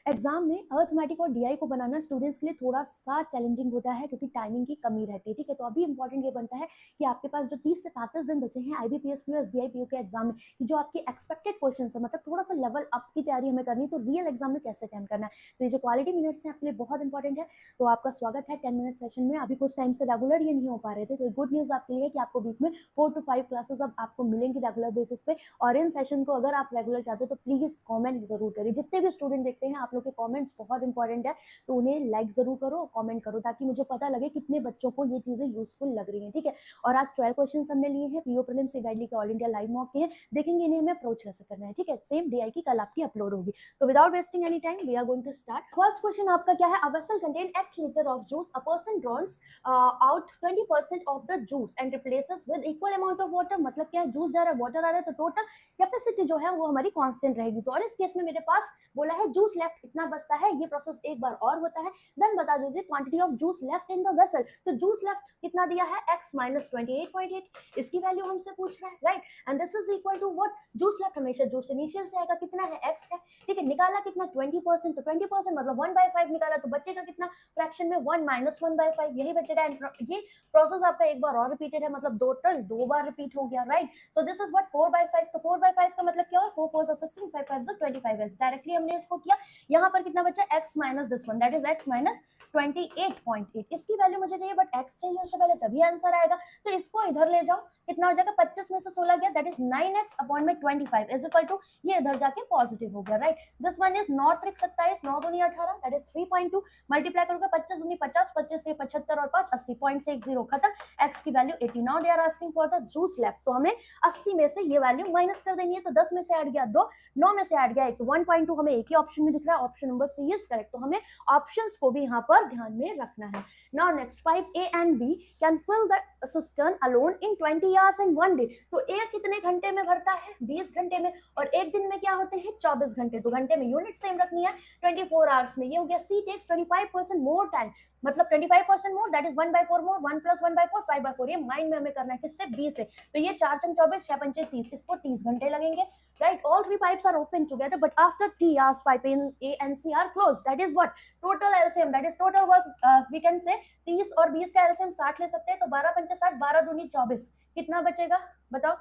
Exam में arithmetic और DI को बनाना स्टूडेंट्स के लिए थोड़ा सा चैलेंजिंग होता है क्योंकि टाइमिंग की कमी रहती है। ठीक है, तो अभी इंपॉर्टेंट ये बनता है कि आपके पास जो 30 से 35 दिन बचे हैं आईबीपीएस पीओ एसबीआई पीओ के एग्जाम में, कि जो आपके एक्सपेक्टेड क्वेश्चन है, मतलब थोड़ा सा लेवल अप की तैयारी हमें करनी है, तो रियल एग्जाम में कैसे अटेंड करना है, तो ये जो क्वालिटी मिनट्स हैं आपके लिए बहुत इंपॉर्टेंट है। तो आपका स्वागत है 10 मिनट सेशन में। अभी कुछ टाइम से रेगुलर ये नहीं हो पा रहे थे, तो गुड न्यूज आपके लिए है कि आपको वीक में 4 to 5 क्लासेस अब आपको मिलेंगी रेगुलर बेसिस पे। और इन सेशन को अगर आप रेगुलर चाहते हो तो प्लीज कमेंट जरूर करिए। जितने भी स्टूडेंट देखते हैं आप लोग के कमेंट्स बहुत इंपॉर्टेंट है, तो उन्हें लाइक जरूर करो, कमेंट करो, ताकि मुझे पता लगे कितने बच्चों को ये चीजें यूजफुल लग रही हैं। ठीक है, और आज 12 क्वेश्चन हमने लिए हैं पीओ प्रीलिम्स से गाइडली के ऑल इंडिया लाइव मॉक के हैं, देखेंगे इन्हें हमें अप्रोच कैसे करना है। ठीक है, सेम डीआई की कल आपकी अपलोड होगी। तो without wasting any time we are going to start. First question आपका क्या है, a vessel contain x litre of juice, a person draws out 20% of the juice and replaces with equal amount of water. मतलब क्या है, juice जा रहा है, water आ रहा है, तो टोटल कैपेसिटी जो है वो हमारी कांस्टेंट रहेगी। तो और इस केस में मेरे पास बोला है जूस लेफ्ट इतना बचता है, ये प्रोसेस एक बार और होता है। देन बता दीजिए quantity of juice left in the vessel. तो जूस लेफ्ट कितना दिया है, x माइनस 28.8, इसकी वैल्यू हमसे पूछ रहा है, right. And this is equal to what, juice left हमेशा जूस इनिशियल से आएगा, कितना है, x है। ठीक है, निकाला कितना, 20%, तो 20% मतलब 1/5 निकाला, तो बचेगा कितना फ्रैक्शन में, 1 माइनस 1/5, यही बचेगा। ये प्रोसेस आपका एक बार और रिपीटेड है, मतलब टोटल 2 बार रिपीट हो गया, right. So this is what 4/5। तो 4/5 का मतलब क्या हुआ, 4 4 16, 5 5 25x। डायरेक्टली हमने इसको किया, यहाँ पर कितना बचा, x minus this one, that is x minus 28.8। इसकी वैल्यू मुझे चाहिए, बट x चाहिए उससे पहले, तभी आंसर आएगा। तो इसको इधर ले जाओ, कितना हो जाएगा, 25 में से 16 गया, दैट इज 9x अपॉन में 25 इज इक्वल टू, ये इधर जाके पॉजिटिव हो गया, राइट। दिस वन इज 9 त्रिक 27, 9 दूनी 18, दैट इज 3.2। मल्टीप्लाई करूंगा 25 दूनी 50, 25 से 75 और 5 80, 0.60 खत्म। x की value 80। Now they are asking for the juice left, तो हमें 80 में से ये वैल्यू माइनस कर देनी है। तो 10 में से ऐड गया 2, 9 में से ऐड गया 1, तो 1.2 हमें एक ही ऑप्शन में दिख रहा है, option number C is correct. तो हमें ऑप्शंस को भी यहाँ पर ध्यान में रखना है। Now next, pipe A and B can fill the cistern alone in 20 hours and 1 day। तो A कितने घंटे में भरता है, 20 घंटे में, और एक दिन में क्या होते हैं, 24 घंटे। तो घंटे में यूनिट सेम रखनी है, 24 आवर्स में। ये हो गया C takes 25% मोर टाइम, मतलब 25% मोर, दैट इज 1/4 मोर, 1 + 1/4 5/4। ये माइंड में हमें करना है, किससे, B से। तो ये 4 × 24 6 × 5 30, इसको 30 घंटे लगेंगे, right। All three pipes are open together, but after T hours pipe in A and C are closed, that is what total LCM, that is total work, we can say 30 और 20 का LCM 60 ले सकते हैं। तो 12 × 5 60, 12 दूनी 24, कितना बचेगा बताओ,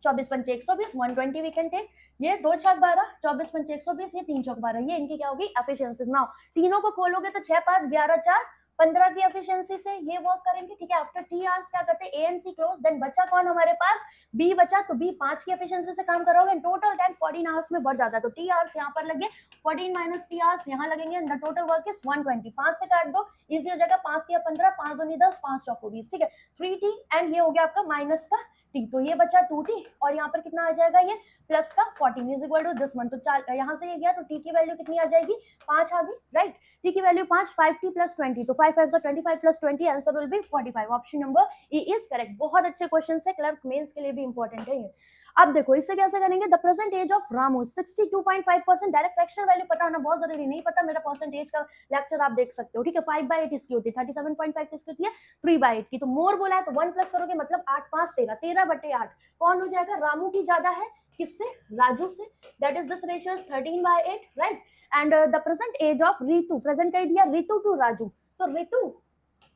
24 × 5 120, 120 वी कैन टेक। ये 2 × 6 12, 24 × 5 120, ये 3 × 12, ये इनकी क्या होगी, एफिशिएंसीज। नाउ तीनों को खोलोगे तो 6 5 11 4 15 की एफिशिएंसी से ये वर्क करेंगे। ठीक है, आफ्टर टी आवर्स क्या करते हैं, A and C close, then बचा कौन हमारे पास, बी बचा। तो बी 5 की एफिशिएंसी से काम करोगे, टोटल टाइम 14 आवर्स में बढ़ जाता है। तो टी आवर्स यहाँ पर लगे, 14 माइनस टी आवर्स यहाँ लगेंगे, द टोटल वर्क इज 120। 5 से काट दो, इजी हो जाएगा, 5 × 15, 5 दूनी 10, 5 × 20। ठीक है, 3t एंड ये हो गया आपका माइनस का t, तो ये बचा 2t, और यहाँ पर कितना आ जाएगा, ये प्लस का 14 is equal to this one. तो यहाँ से ये गया, तो t की वैल्यू कितनी आ जाएगी, 5 आ गई, राइट। t की वैल्यू 5, 5t + 20, तो 5 5 25 + 20, answer will be 45। Option number E is correct. बहुत अच्छे क्वेश्चन है, क्लर्क मेंस के लिए भी इंपॉर्टेंट है ये। अब देखो इससे कैसे करेंगे, the present age of Ramu 62.5%। Direct fractional value पता होना बहुत जरूरी, नहीं पता मेरा परसेंटेज का लेक्चर आप देख सकते हो। ठीक है, 5/8 इसकी होती है, 37.5 किसकी होती है, 3/8 की। तो मोर बोला है तो 1 प्लस करोगे, मतलब 8 5 13, 13/8 कौन हो जाएगा, रामू की ज्यादा है, किससे, राजू से। That is this ratio is 13/8, right. And the present age of Ritu, present का ही दिया, रितु टू राजू, तो रितु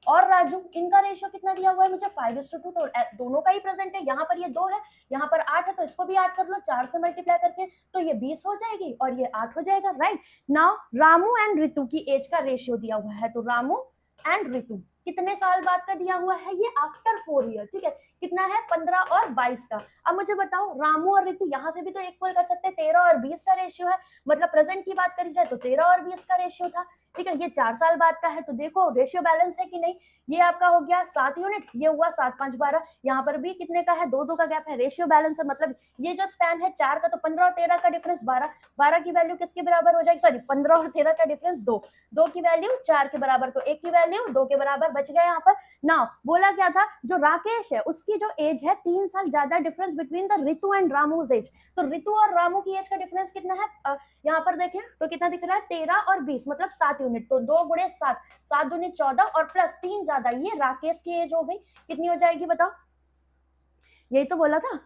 और राजू इनका रेशियो कितना दिया हुआ है मुझे, 5:2। तो दोनों का ही प्रेजेंट है, यहाँ पर ये 2 है, यहाँ पर 8 है, तो इसको भी 8 कर लो, 4 से मल्टीप्लाई करके, तो ये 20 हो जाएगी और ये 8 हो जाएगा, right. Now Ramu and Ritu की एज का रेशियो दिया हुआ है, तो रामू एंड रितु कितने साल बाद का दिया हुआ है, ये आफ्टर 4 ईयर। ठीक है, कितना है, 15 और 22 का। अब मुझे बताओ रामू और रितु यहाँ से भी तो इक्वल कर सकते हैं, 13 और 20 का रेशियो है, मतलब प्रेजेंट की बात करी जाए तो 13 और 20 का रेशियो था। ठीक है, ये 4 साल बाद का है, तो देखो रेशियो बैलेंस है कि नहीं। ये आपका हो गया 7 यूनिट, ये हुआ 7 5 12, यहाँ पर भी कितने का है, 2 2 का गैप है, रेशियो बैलेंस है। मतलब ये जो स्पैन है 4 का, तो 15 और 13 का डिफरेंस 12, 12 की वैल्यू किसके बराबर हो जाएगी, सॉरी 15 और 13 का डिफरेंस 2, 2 की वैल्यू 4 के बराबर, तो 1 की वैल्यू 2 के बराबर बच गया यहाँ पर। नाउ बोला क्या था, जो राकेश है उसकी जो एज है 3 साल ज्यादा difference between the Ritu and Ramu's age. तो रितु और रामू की एज का डिफरेंस कितना है, यहाँ पर देखें तो कितना दिख रहा है, 13 और 20, मतलब 7 यूनिट। तो 2 × 7, 7 दूनी 14 और प्लस 3 ज्यादा, ये राकेश की एज हो गई, कितनी हो जाएगी बताओ, यही तो बोला था,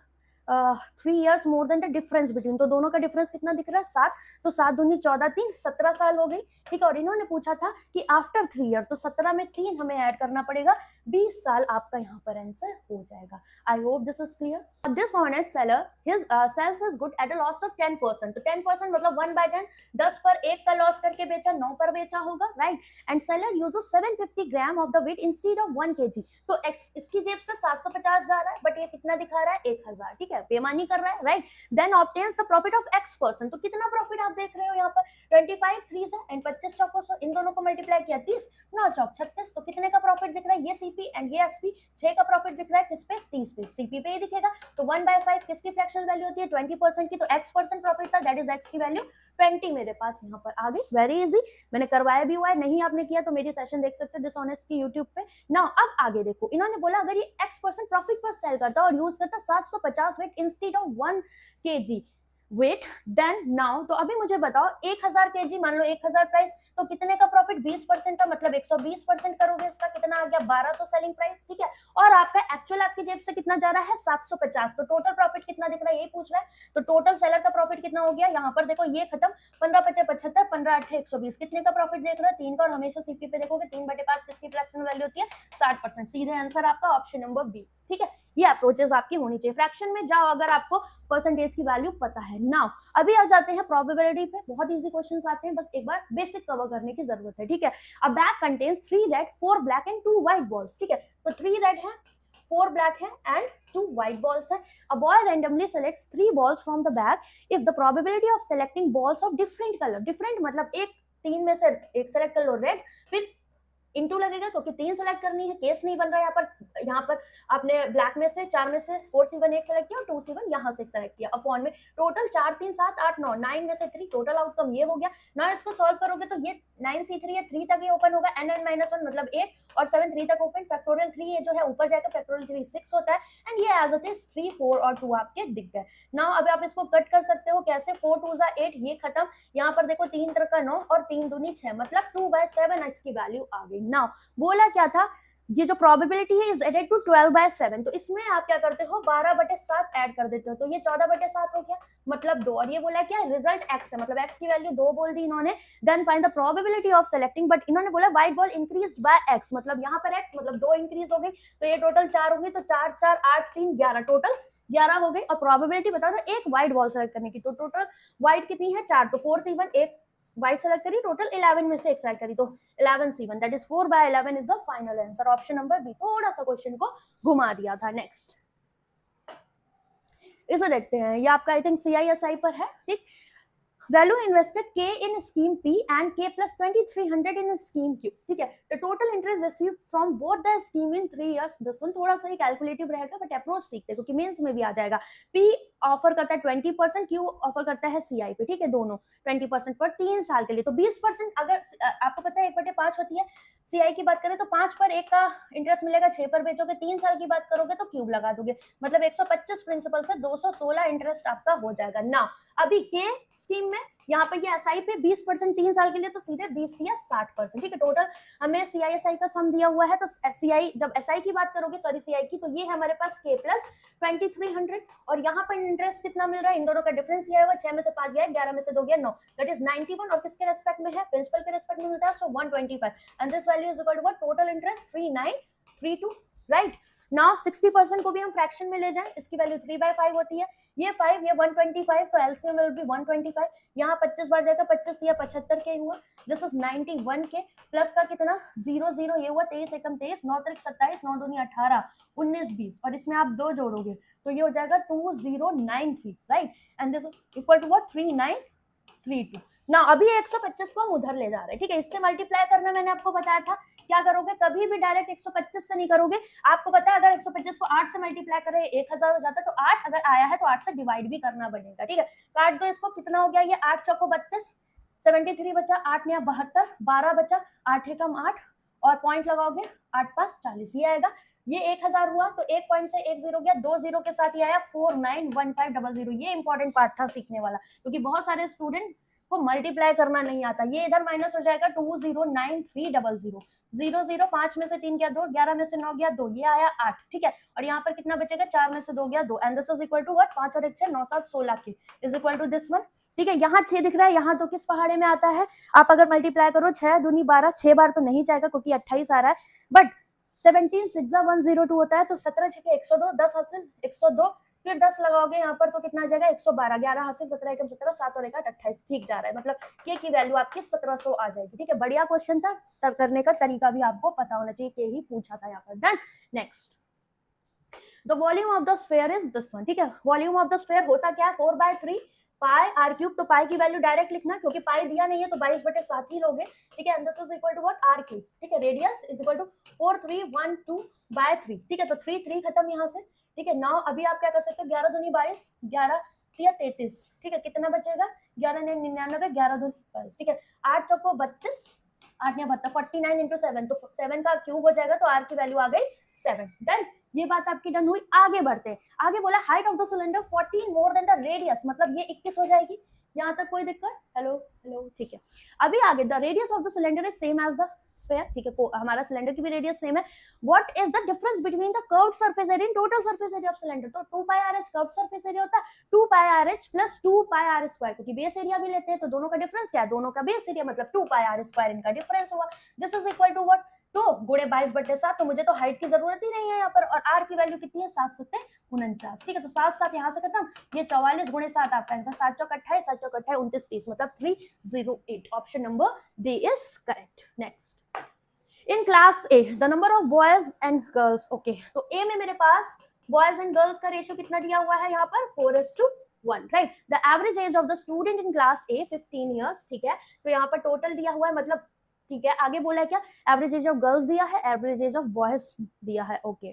3 years more than the difference between, तो दोनों का डिफरेंस कितना दिख रहा है 7, तो 7 दूनी 14, 3 17 साल हो गई, ठीक है। और इन्होंने पूछा था कि आफ्टर 3 ईयर, तो 17 में 3 हमें ऐड करना पड़ेगा, 20 साल आपका यहाँ पर आंसर हो जाएगा। I hope this is clear. This honest seller his sales his good at a loss of 10%, तो 10% मतलब 1/10, 10 पर 1 का लॉस करके बेचा, 9 पर बेचा होगा, right. And seller uses 750 gram of the weight instead of 1 kg, तो इसकी जेब से 750 जा रहा है, बट ये कितना दिखा रहा है 1000, ठीक है, बेईमानी कर रहा है, right. Then obtains the profit of X%, तो कितना प्रॉफिट आप देख रहे हो यहाँ पर 25 3 से एंड 25 चौकों से इन दोनों को मल्टीप्लाई किया 30, 9 चौक 36, तो कितने का प्रॉफिट दिख रहा है, ये सीपी एंड ये एसपी, 6 का प्रॉफिट दिख रहा है किस पे, 30 पे, सीपी पे ही दिखेगा। तो 1/5 किसकी फ्रैक्शनल वैल्यू होती है 20% की, तो X% प्रॉफिट था, दैट इज X की वैल्यू 20 मेरे पास यहाँ पर आ गई। वेरी इजी, मैंने करवाया भी हुआ है, नहीं आपने किया तो मेरी सेशन देख सकते हो डिसऑनेस्ट की यूट्यूब पे। नाउ अब आगे देखो, इन्होंने बोला अगर ये X% प्रॉफिट पर सेल करता और यूज करता 750 weight instead of 1 kg weight, then now, तो अभी मुझे बताओ 1000 kg, मान लो 1000 प्राइस, तो कितने का प्रॉफिट 20% का, मतलब 120% करोगे, इसका कितना आ गया 1200 सेलिंग प्राइस, ठीक है। और आपका एक्चुअल आपकी जेब से कितना जा रहा है 750, तो टोटल प्रॉफिट कितना दिख रहा है यही पूछ रहा है। तो टोटल सेलर का प्रॉफिट कितना हो गया यहाँ पर देखो, ये खत्म, 15 5 75, 15 8 120, कितने का प्रॉफिट देख रहे हो 3 का, और हमेशा सीपी पे देखोगे 3/5 किसकी फ्रैक्शनल वैल्यू होती है 60%, सीधे आंसर आपका ऑप्शन नंबर बी, ठीक है। ये अप्रोचेस आपकी होनी चाहिए, फ्रैक्शन में जाओ अगर आपको परसेंटेज की वैल्यू पता है। नाउ अभी आ जाते हैं प्रोबेबिलिटी पे, बहुत इजी क्वेश्चंस आते हैं, बस एक बार बेसिक कवर करने की जरूरत है, ठीक है। अ bag contains 3 red 4 black and 2 white balls, ठीक है, तो 3 रेड है 4 ब्लैक है एंड 2 white balls है। A boy randomly selects 3 balls from the bag if the probability of selecting balls of different color, different मतलब एक 3 में से एक सेलेक्ट कर लो रेड, फिर इनटू लगेगा क्योंकि 3 सेलेक्ट करनी है, केस नहीं बन रहा है यहाँ पर आपने ब्लैक में से 4 में से 4C1 एक सेलेक्ट किया और 2C1 यहाँ से सेलेक्ट किया, अपॉन में टोटल 4 3 7 8 9 9 में से 3, टोटल आउटकम ये हो गया ना। इसको सॉल्व करोगे तो ये 9C3 है, 3 तक ये ओपन होगा, n(n-1) मतलब 8 और 7 3 तक ओपन, फैक्टोरियल 3 ये जो है ऊपर जाकर फैक्टोरियल 3 6 होता है, एंड ये एज इट इज 3 4 और 2 आपके दिख गए। नाउ अब आप इसको कट कर सकते हो कैसे, 4 2 8, ये खत्म, यहाँ पर देखो 3 3 का 9 और 3 दूनी 6, मतलब 2/7 x की वैल्यू आ गई। नाउ बोला क्या था, ये जो प्रोबेबिलिटी है इज एडेड टू 12/7, तो इसमें आप क्या करते हो 12/7 ऐड कर देते हो, तो ये 14/7 हो गया, मतलब 2, और ये बोला क्या रिजल्ट x है, मतलब x की वैल्यू 2 बोल दी इन्होंने। Then find the probability of selecting, but इन्होंने बोला white ball increased by x, मतलब यहाँ पर x मतलब 2 इंक्रीज हो गई, तो ये टोटल 4 होगी, तो 4 4 8 3 11, टोटल 11 हो गई। और प्रोबेबिलिटी बता दो एक व्हाइट बॉल सेलेक्ट करने की, तो टोटल व्हाइट कितनी है 4, तो 4C1 एक व्हाइट सेलेक्ट करी, टोटल 11 में से एक सेलेक्ट करी, तो 11C1 that is 4/11 is the final answer, option number B. थोड़ा सा क्वेश्चन को घुमा दिया था। नेक्स्ट इसे देखते हैं, ये आपका आई थिंक CISI पर है, ठीक। Value invested K in scheme P and K plus 2300 in scheme Q, ठीक है। The total interest received from both the scheme in 3 years, this one थोड़ा सा ही कैलकुलेटिव रहेगा बट अप्रोच सीखते हैं क्योंकि मेंस में भी आ जाएगा। P ऑफर करता है 20%, Q ऑफर करता है CI पे, ठीक है, दोनों 20% पर 3 साल के लिए, तो 20% अगर आपको पता है 1/5 होती है, CI की बात करें तो 5 पर 1 का इंटरेस्ट मिलेगा, 6 पर बेचोगे, 3 साल की बात करोगे तो क्यूब लगा दोगे, मतलब 125 प्रिंसिपल से 216 इंटरेस्ट आपका हो जाएगा ना। अभी के स्कीम में यहाँ पे ये एसआई पे 20% 3 साल के लिए, तो सीधे 20 या 60%, ठीक है। टोटल हमें CISI का सम दिया हुआ है, तो CI जब SI की बात करोगे, सॉरी CI की, तो ये है हमारे पास K plus 2300, और यहाँ पर इंटरेस्ट कितना मिल रहा है, इन दोनों का डिफरेंस ये है, 6 में से 5 गया, 11 में से 2 गया 9, दैट इज 91, और किसके रेस्पेक्ट में है प्रिंसिपल के रेस्पेक्ट में मिलता है, so 125, and this value is equal to what, total interest 3932, right. Now 60% को भी हम फ्रैक्शन में ले जाएं, इसकी वैल्यू 3/5 होती है, ये 5 ये 125, तो एलसीएम विल बी 125, यहाँ 25 बार जाएगा, 25 या 75 के हुआ, दिस इज 91 के, प्लस का कितना 0 0 ये हुआ 23 एकम 23, 9 3 27, 9 दूनी 18, 19 20, और इसमें आप 2 जोड़ोगे तो ये हो जाएगा 2093, right, and this is equal to what 3932। ना अभी 125 को हम उधर ले जा रहे हैं, ठीक है, इससे मल्टीप्लाई करना मैंने आपको बताया था, क्या करोगे कभी भी डायरेक्ट 125 से नहीं करोगे, आपको पता है अगर 125 को 8 से मल्टीप्लाई करें 1000 हो जाता है, तो 8 अगर आया है तो 8 से डिवाइड भी करना बनेगा, ठीक है। काट दो इसको, कितना हो गया ये 8 चौको 32, 73 बचा, 8 9 72, 12 बचा, 8 एकम 8, और पॉइंट लगाओगे 8 5 40, ये आएगा, ये 1000 हुआ तो 1 पॉइंट से 1 0 गया, 2 0 के साथ ये आया 491500, ये इंपॉर्टेंट पार्ट था सीखने वाला, क्योंकि बहुत सारे स्टूडेंट को मल्टीप्लाई करना नहीं आता, ये इधर माइनस हो जाएगा 209300, 0 5 में से 3 गया 2, 11 में से 9 गया 2, ये आया 8, ठीक है। और यहाँ पर कितना बचेगा, 4 में से 2 गया 2, and this is equal to what, 5 और 1 6 9 7 16 के is equal to this one, ठीक है। यहाँ 6 दिख रहा है, यहाँ तो किस पहाड़े में आता है, आप अगर मल्टीप्लाई करो 6 दूनी 12, 6 बार तो नहीं जाएगा क्योंकि 28 आ रहा है, बट 17 6 102 होता है, तो 17 6 102, 10 हासिल 102, फिर 10 लगाओगे यहाँ पर तो कितना आ जाएगा 112, 11 हासिल 17 1 17, 7 और 1 8 28, ठीक जा रहा है, मतलब के की वैल्यू आपकी 1700 आ जाएगी, ठीक है। बढ़िया क्वेश्चन था, तब करने का तरीका भी आपको पता होना चाहिए, के ही पूछा था यहाँ पर। Done, next, the volume of the sphere is this one, ठीक है। वॉल्यूम ऑफ द स्फीयर होता क्या है, 4/3 पाई आर क्यूब, तो पाई की वैल्यू डायरेक्ट लिखना क्योंकि पाई दिया नहीं है तो 22/7 ही लोगे, ठीक है। This is equal to what, r cube, ठीक है। रेडियस इज इक्वल टू 4312/3, ठीक है। तो 3 3 खत्म यहाँ से, ठीक है। नाउ अभी आप क्या कर सकते हो, 11 दूनी 22, 11 33, ठीक है। कितना बचेगा, 11 9 99, 11 दूनी 22, ठीक है। 8 चौको 32, 8 या 72, 49 इंटू 7, तो 7 का क्यूब हो जाएगा, तो आर की वैल्यू आ गई 7। डन, ये बात आपकी डन हुई। आगे बढ़ते हैं, आगे बोला height of the cylinder 14 more than the radius, मतलब ये 21 हो जाएगी, यहाँ तक कोई दिक्कत, हेलो हेलो, ठीक है। अभी आगे, the radius of the cylinder is same as the sphere, ठीक है। हमारा सिलेंडर की भी रेडियस सेम है। What is the difference between the curved surface area and total surface area of cylinder, तो 2πrh कर्व्ड सरफेस एरिया होता है, 2πrh plus 2πr square, क्योंकि बेस एरिया भी लेते हैं तो दोनों का डिफरेंस क्या है, दोनों का बेस एरिया मतलब 2πr स्क्वायर, इनका डिफरेंस हुआ। This is equal to what, तो गुणे 22/7, तो मुझे तो हाइट की जरूरत ही नहीं है यहाँ पर, और आर की वैल्यू कितनी है, 7 7 49, ठीक है। तो 7 7 यहाँ से खत्म, ये 44 गुणे 7 आपका आंसर, 7 चौक 28, 7 चौक 28 29 30, मतलब 308, option number D is correct. Next, in class A the number of boys and girls, okay, तो ए में मेरे पास बॉयज एंड गर्ल्स का रेशियो कितना दिया हुआ है यहाँ पर, 4:1, right. The average age of the student in class A 15 years, ठीक है। तो यहाँ पर टोटल दिया हुआ है, मतलब ठीक है। आगे बोला है क्या, एवरेज एज ऑफ गर्ल्स दिया है, एवरेज एज ऑफ बॉयज दिया है, ओके,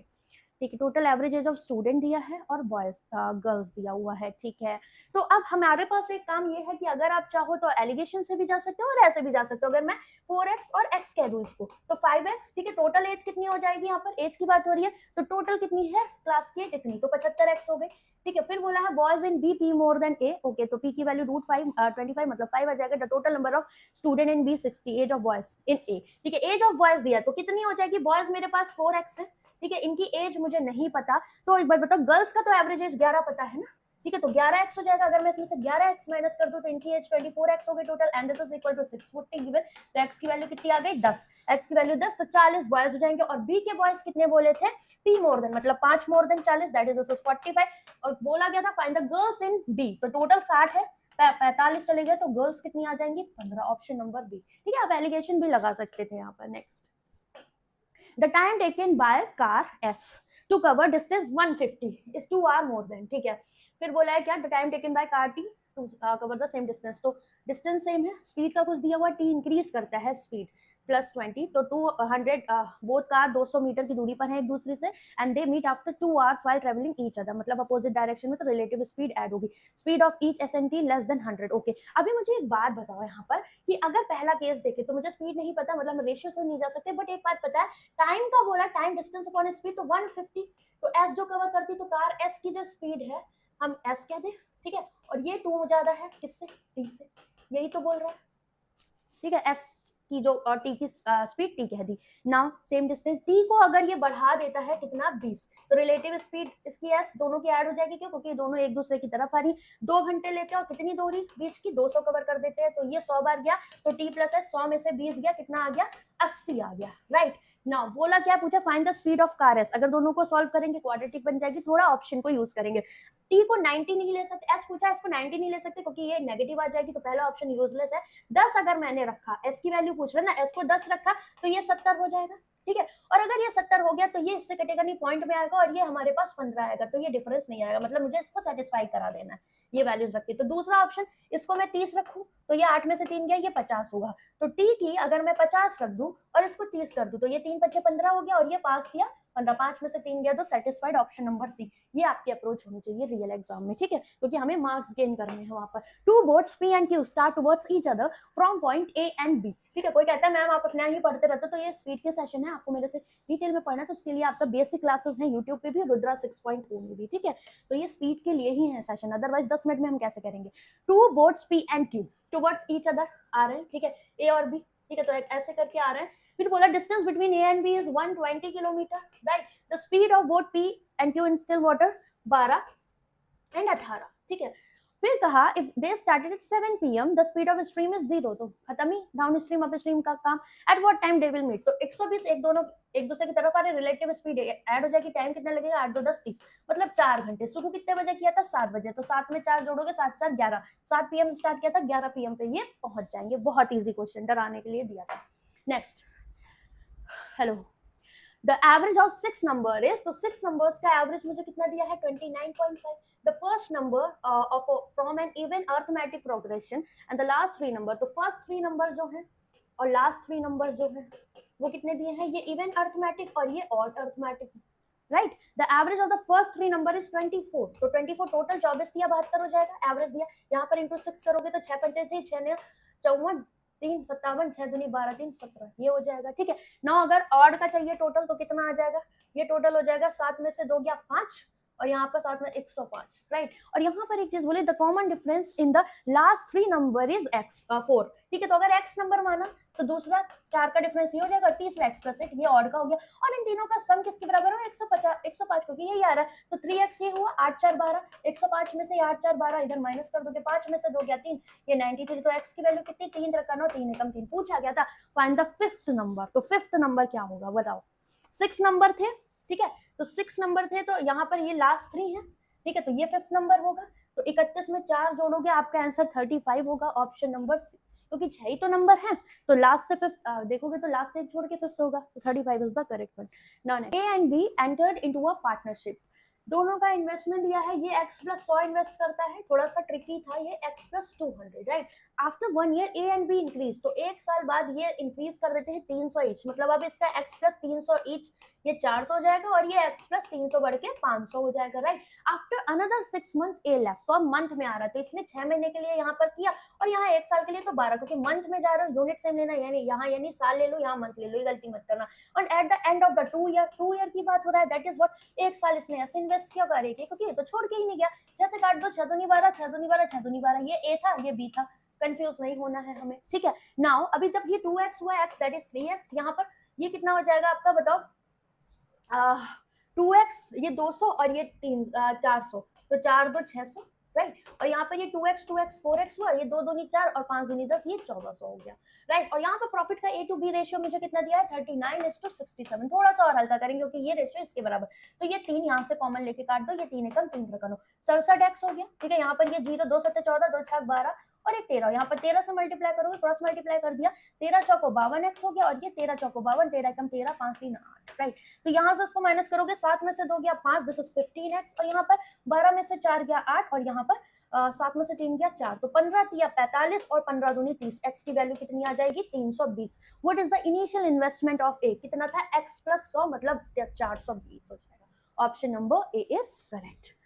ठीक है। Total average age of student दिया है और बॉयज गर्ल्स दिया हुआ है, ठीक है। तो अब हमारे पास एक काम ये है कि अगर आप चाहो तो एलिगेशन से भी जा सकते हो और ऐसे भी जा सकते हो। अगर मैं 4x और x कह दूं इसको तो 5x, ठीक है। टोटल एज कितनी हो जाएगी, यहाँ पर एज की बात हो रही है, तो टोटल कितनी है क्लास की एज इतनी, तो 75x हो गई, ठीक है। फिर बोला है boys in B P more than A, okay, तो p की वैल्यू √5 मतलब 5 आ जाएगा। The total number of student in B 60, age of boys in A, ठीक है। एज ऑफ बॉयज दिया तो कितनी हो जाएगी, बॉयज मेरे पास 4x है, ठीक है। इनकी एज मुझे नहीं पता, तो एक बार बताओ, गर्ल्स का तो एवरेज एज 11 पता है ना, ठीक है। तो 11x हो जाएगा, अगर मैं इसमें से 11x माइनस कर दूं तो इनकी एज 24x हो गई total, and this is equal to 640 given, तो x की वैल्यू कितनी आ गई 10, x की वैल्यू 10, तो 40 बॉयज हो जाएंगे। और b के बॉयज कितने बोले थे, p मोर देन, मतलब 5 मोर देन 40, दैट इज 45, और बोला गया था find the girls in b, तो टोटल 60 है, 45 चले गए, तो गर्ल्स कितनी आ जाएंगी 15, ऑप्शन नंबर बी, ठीक है। आप एलिगेशन भी लगा सकते थे यहाँ पर। Next, the time taken by car S to cover distance 150 is 2 hour more than, ठीक है। फिर बोला है क्या, the time taken by car T to cover the same distance, तो डिस्टेंस सेम है, स्पीड का कुछ दिया हुआ, T इंक्रीज करता है स्पीड +20, तो 200 बोथ कार 200 मीटर की दूरी पर है एक दूसरे से, and they meet after 2 hours while traveling each other, मतलब अपोजिट डायरेक्शन में, तो रिलेटिव स्पीड ऐड होगी, speed of each SNT less than 100, okay. अभी मुझे एक बात बताओ यहाँ पर कि अगर पहला केस देखे तो मुझे स्पीड नहीं पता, मतलब रेशियो से नहीं जा सकते, बट एक बात पता है, टाइम का बोला, टाइम डिस्टेंस अपॉन स्पीड, तो 150, तो S जो कवर करती, तो कार S की जो स्पीड है हम S कह दें, ठीक है। और ये 2 ज्यादा है किससे, T से, यही तो बोल रहा है, ठीक है। S की जो और T की स्पीड T कह दी, नाउ सेम डिस्टेंस, T को अगर ये बढ़ा देता है कितना 20, तो रिलेटिव स्पीड इसकी S दोनों की ऐड हो जाएगी, क्यों, क्योंकि दोनों एक दूसरे की तरफ आ रही। 2 घंटे लेते हैं और कितनी दूरी बीच की, 200 कवर कर देते हैं, तो ये 100 बार गया, तो T + S 100 में से 20 गया, कितना आ गया 80 आ गया, राइट। नाउ बोला क्या, पूछा find the speed of car S, अगर दोनों को सॉल्व करेंगे क्वाड्रेटिक बन जाएगी, थोड़ा ऑप्शन को यूज करेंगे। T को 90 नहीं ले सकते, S पूछा इसको 90 नहीं ले सकते क्योंकि ये नेगेटिव आ जाएगी, तो पहला ऑप्शन यूजलेस है। 10 अगर मैंने रखा, S की वैल्यू पूछ रहे ना, S को 10 रखा तो ये 70 हो जाएगा, ठीक है। और अगर ये 70 हो गया तो ये इससे कटेगा नहीं, पॉइंट में आएगा, और ये हमारे पास 15 आएगा, तो ये डिफरेंस नहीं आएगा, मतलब मुझे इसको सेटिस्फाई करा देना है, ये वैल्यूज रख के। तो दूसरा ऑप्शन, इसको मैं 30 रखूं तो ये 8 में से 3 गया, ये 50 होगा, तो T की अगर मैं 50 रख दूं और इसको 30 कर दूं, तो ये 3 × 5 = 15 हो गया, और ये पास किया 15, 5 में से 3 गया तो सेटिस्फाइड, ऑप्शन नंबर सी। ये आपकी अप्रोच होनी चाहिए रियल एग्जाम में, ठीक है, क्योंकि हमें मार्क्स गेन करने हैं वहां पर। Two boats P and Q start towards each other from point A and B, ठीक है। कोई कहता है मैम आप अपने ही पढ़ते रहते हो, तो ये स्पीड के सेशन है, आपको मेरे से डिटेल में पढ़ना है, तो उसके लिए आपका बेसिक क्लासेस हैं यूट्यूब पे भी, रुद्रा 6.0 में भी, ठीक है। तो ये स्पीड के लिए ही है सेशन, अदरवाइज 10 मिनट में हम कैसे करेंगे। Two boats P and Q towards each other आ रहे हैं, ठीक है, ए और बी, ठीक है, तो ऐसे करके आ रहे हैं। फिर बोला distance between A and B is 120 kilometre, right. The speed of boat P and Q in still water 12 and 18, ठीक है। फिर कहा if they started at 7 PM the speed of stream is 0, तो खत्म ही डाउन स्ट्रीम अप स्ट्रीम का काम। At what time they will meet, तो 120 एक दूसरे की तरफ आ रहे, रिलेटिव स्पीड ऐड हो जाएगी, टाइम कितना लगेगा, 8 2 10 30, मतलब 4 घंटे। शुरू कितने बजे किया था, 7 बजे, तो 7 में 4 जोड़ोगे 7 4 11, 7 PM स्टार्ट किया था, 11 PM पे ये पहुंच जाएंगे। बहुत ईजी क्वेश्चन, डराने के लिए दिया था। Next, hello, the average of 6 number is, तो 6 नंबर्स का एवरेज मुझे कितना दिया है, 29.5। The first number of from an even arithmetic progression and the last 3 number, तो फर्स्ट 3 नंबर जो है और लास्ट 3 नंबर जो है वो कितने दिए हैं, ये इवन अर्थमेटिक और ये odd arithmetic, right. The average of the first 3 number is 24, तो 24 टोटल 24 दिया, 72 हो जाएगा, एवरेज दिया। यहाँ पर इंटू 6 करोगे तो 6 पंचे थे, 6 ने 54, 3 57, 6 दूनी 12, 3 17, ये हो जाएगा, ठीक है। नौ अगर ऑड का चाहिए टोटल तो कितना आ जाएगा, ये टोटल हो जाएगा 7 में से 2 गया 5 और यहाँ पर 7 में 105, राइट। और यहाँ पर एक चीज बोली, the common difference in the last 3 number is x 4, ठीक है। तो अगर x नंबर माना तो दूसरा 4 का डिफरेंस ये हो जाएगा, तीसरा x प्लस 1, ये ऑड का हो गया। और इन तीनों का सम किसके बराबर हो, 105, क्योंकि यही आ रहा है, तो 3x ये हुआ, 8 4 12, 105 में से 8 4 12 इधर माइनस कर दोगे, 5 में से 2 गया 3, ये 93, तो x की वैल्यू कितनी, 3 रखा 9, 3 एकम 3। पूछा गया था फाइंड द फिफ्थ नंबर, तो फिफ्थ नंबर क्या होगा बताओ। 6 नंबर थे, ठीक है, तो 6 नंबर थे, तो यहाँ पर ये लास्ट 3 है, ठीक है, तो ये फिफ्थ नंबर होगा। तो 31 में 4 जोड़ोगे आपका आंसर 35 होगा, ऑप्शन नंबर सी, क्योंकि 6 ही तो नंबर है, तो लास्ट से फिफ्थ देखोगे तो लास्ट से एक छोड़ के फिफ्थ होगा, तो 35 is the correct one. Now A and be entered into a partnership, दोनों का इन्वेस्टमेंट दिया है, ये x प्लस 100 इन्वेस्ट करता है, थोड़ा सा ट्रिकी था, ये x plus 200, right. After 1 year A and be increase, तो एक साल बाद ये इंक्रीज कर देते हैं 300 ईच, मतलब अब इसका x प्लस 300 ईच ये 400 हो जाएगा और ये x प्लस 300 बढ़ के 500 हो जाएगा, राइट। आफ्टर अनदर 6 मंथ ए लेफ्ट, तो अब मंथ में आ रहा है, तो इसने 6 महीने के लिए यहाँ पर किया और यहाँ 1 साल के लिए तो 12, क्योंकि मंथ में जा रहे हो यूनिट सेम लेना, यानी यहाँ यानी साल ले लो, यहाँ मंथ ले लो, ये गलती मत करना। और at the end of the 2 year की बात हो रहा है, दैट इज व्हाट, 1 साल इसने ऐसे इन्वेस्ट किया कर, क्योंकि ये तो छोड़ के ही नहीं गया, 6 से काट दो, 6 दूनी 12, 6 दूनी 12, 6 दूनी 12, ये ए था ये बी था, कंफ्यूज नहीं होना है हमें, ठीक है। नाउ अभी जब ये 2x हुआ, x दैट इज 3x, यहाँ पर ये कितना हो जाएगा आपका बताओ, 2x ये 200 और ये 400, तो 4 2 600, राइट। और यहाँ पर ये 2x 4x हुआ, ये 2 दूनी 4 और 5 दूनी 10, ये 1400 हो गया, राइट। और यहाँ पर प्रॉफिट का A to B रेशियो मुझे कितना दिया है, 39:67, थोड़ा सा और हल्का करेंगे क्योंकि ये रेशियो इसके बराबर, तो ये 3 यहाँ से कॉमन लेके काट दो, ये 3 एकम 3 त्रिकोण 67x हो गया, ठीक है। यहाँ पर ये 0 2 7 14 2 6 12 और एक 13, यहाँ पर 13 से मल्टीप्लाई करोगे, क्रॉस मल्टीप्लाई कर दिया, 13 चौको 52x हो गया और ये 13 चौको 52, 13 एकम 13, 5 3 8, राइट। तो यहाँ से इसको माइनस करोगे, 7 में से 2 गया 5, दिस इज 15x, और यहाँ पर 12 में से 4 गया 8 और यहाँ पर 7 में से 3 गया 4, तो 15 तिया 45 और 15 दूनी 30, x की वैल्यू कितनी आ जाएगी, 320। What is the initial investment of A, कितना था, x प्लस 100 मतलब 420 हो जाएगा, option number A is correct.